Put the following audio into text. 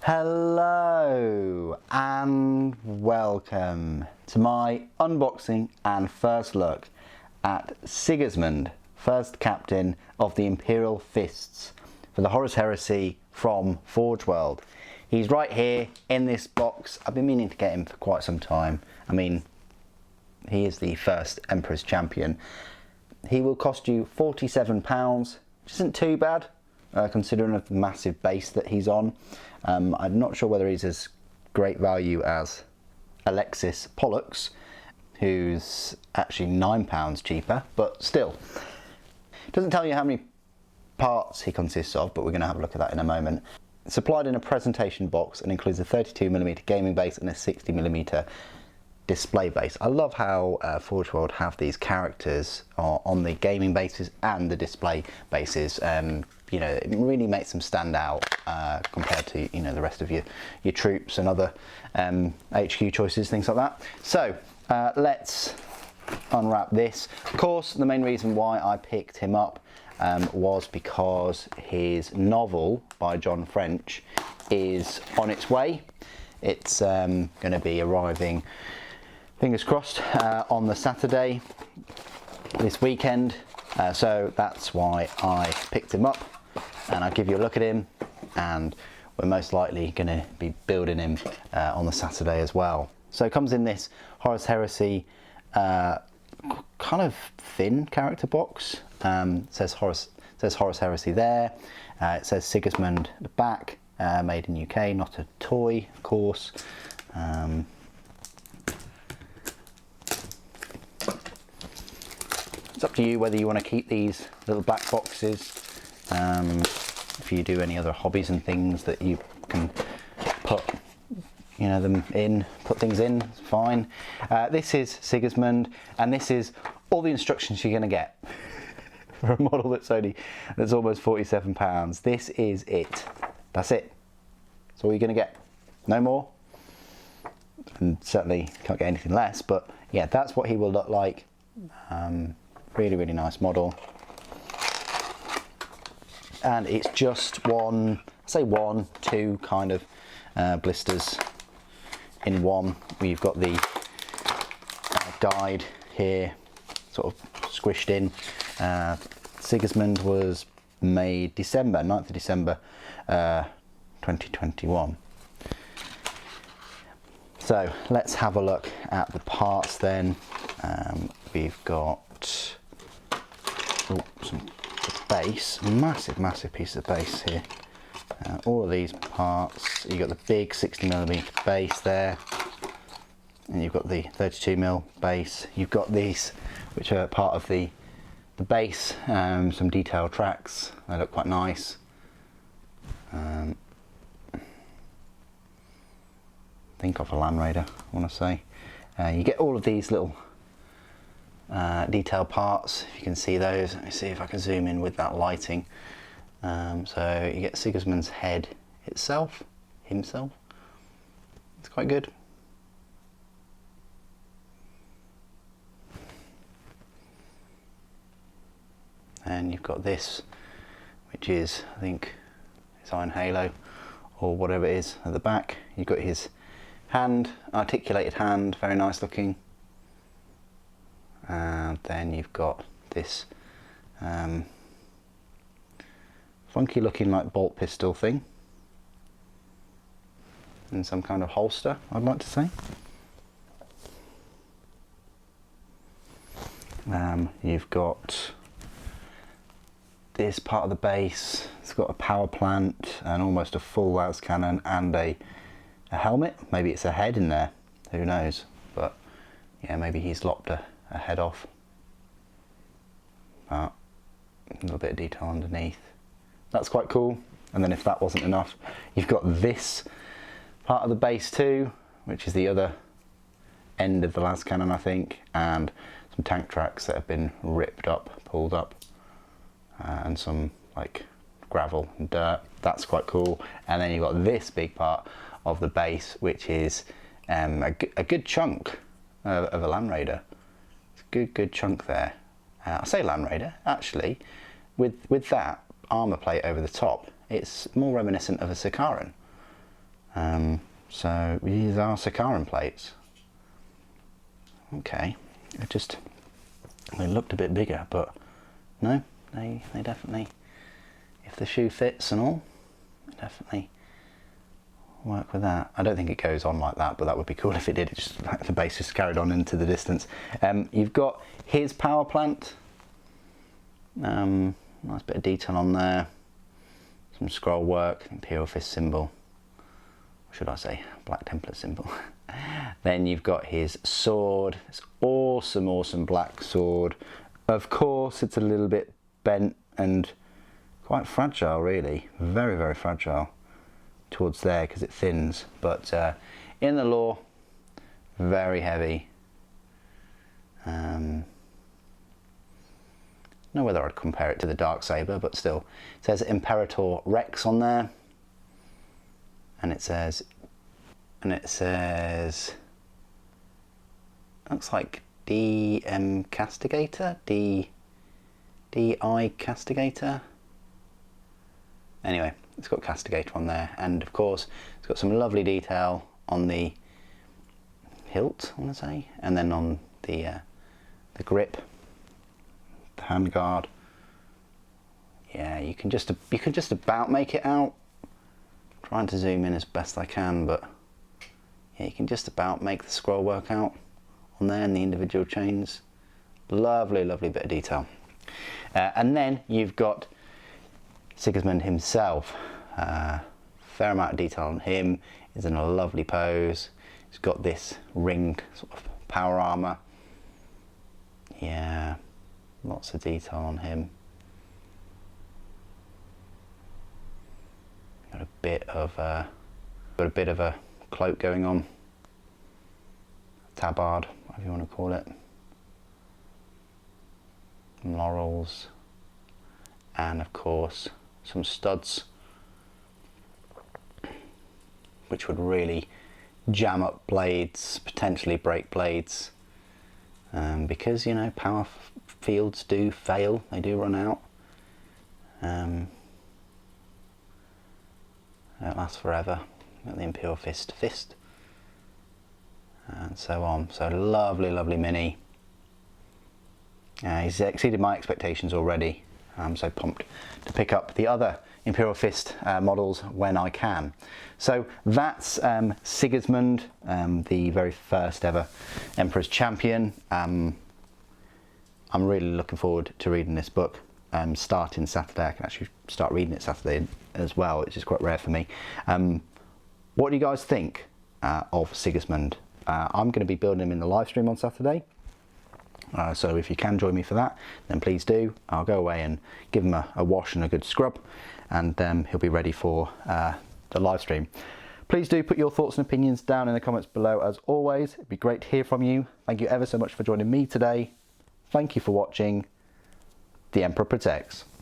Hello and welcome to my unboxing and first look at Sigismund, first captain of the Imperial Fists for the Horus Heresy from Forge World. He's right here in this box. I've been meaning to get him for quite some time. I mean, he is the first Emperor's Champion. He will cost you £47, which isn't too bad. Considering the massive base that he's on. I'm not sure whether he's as great value as Alexis Pollux, who's actually £9 cheaper, but still. It doesn't tell you how many parts he consists of, but we're going to have a look at that in a moment. It's supplied in a presentation box and includes a 32mm gaming base and a 60mm display base. I love how Forge World have these characters on the gaming bases and the display bases. You know, it really makes them stand out compared to, you know, the rest of your troops and other HQ choices, things like that. So let's unwrap this. Of course, the main reason why I picked him up was because his novel by John French is on its way. It's going to be arriving, fingers crossed, on the Saturday this weekend. So that's why I picked him up, and I'll give you a look at him, and we're most likely going to be building him on the Saturday as well. So it comes in this Horus Heresy kind of thin character box. It says Horus Heresy there. It says Sigismund at the back, made in UK, not a toy, of course. It's up to you whether you want to keep these little black boxes. If you do any other hobbies and things that you can put, you know, them in, put things in, it's fine. This is Sigismund, and this is all the instructions you're going to get for a model that's almost £47. This is it. That's it. That's all you're going to get. No more. And certainly can't get anything less. But yeah, that's what he will look like. Really, really nice model. And it's just two kind of blisters in one. We've got the guide here, sort of squished in. Sigismund was made 9th of December 2021. So let's have a look at the parts then. We've got some base, massive piece of base here. All of these parts, you've got the big 60mm base there, and you've got the 32mm base. You've got these, which are part of the base, some detailed tracks. They look quite nice. Think of a Land Raider, I want to say. You get all of these little detailed parts, if you can see those. Let me see if I can zoom in with that lighting. So you get Sigismund's head himself. It's quite good. And you've got this, which is, I think, his Iron Halo or whatever it is at the back. You've got his hand, articulated hand, very nice looking. And then you've got this funky looking like bolt pistol thing, and some kind of holster, I'd like to say. You've got this part of the base. It's got a power plant and almost a full las cannon and a helmet. Maybe it's a head in there, who knows, but yeah, maybe he's lopped a head off. But a little bit of detail underneath. That's quite cool. And then if that wasn't enough, you've got this part of the base too, which is the other end of the las cannon, I think, and some tank tracks that have been ripped up, pulled up, and some like gravel and dirt. That's quite cool. And then you've got this big part of the base, which is a good chunk of a Land Raider. It's a good chunk there. I say Land Raider, actually, with that armour plate over the top, it's more reminiscent of a Sikaran. So these are Sakaran plates. Okay, they looked a bit bigger, but no, they definitely, if the shoe fits and all, they definitely work with that. I don't think it goes on like that, but that would be cool if it did. It just like the base just carried on into the distance. You've got his power plant. Nice bit of detail on there. Some scroll work, Imperial Fist symbol. Or should I say Black Templar symbol. Then you've got his sword. It's awesome black sword. Of course, it's a little bit bent and quite fragile, really. Very fragile towards there because it thins. But in the lore, very heavy. Don't know whether I'd compare it to the Darksaber, but still. It says Imperator Rex on there. And it says, looks like DM Castigator, DI Castigator. Anyway, it's got Castigator on there, and of course it's got some lovely detail on the hilt, I want to say, and then on the grip, the handguard. Yeah, you can just about make it out. Trying to zoom in as best I can, but yeah, you can just about make the scroll work out on there and the individual chains. Lovely bit of detail. And then you've got Sigismund himself. Fair amount of detail on him. He's in a lovely pose. He's got this ring sort of power armor. Yeah, lots of detail on him. Got a bit of a cloak going on, tabard, whatever you want to call it, laurels, and of course some studs, which would really jam up blades, potentially break blades, because you know power fields do fail, they do run out. It lasts forever. Got the Imperial Fist, and so on. So lovely mini. He's exceeded my expectations already. I'm so pumped to pick up the other Imperial Fist models when I can. So that's Sigismund, the very first ever Emperor's Champion. I'm really looking forward to reading this book. Starting Saturday. I can actually start reading it Saturday as well, which is quite rare for me. What do you guys think of Sigismund? I'm going to be building him in the live stream on Saturday, so if you can join me for that, then please do. I'll go away and give him a wash and a good scrub, and he'll be ready for the live stream. Please do put your thoughts and opinions down in the comments below as always. It'd be great to hear from you. Thank you ever so much for joining me today. Thank you for watching. The Emperor protects.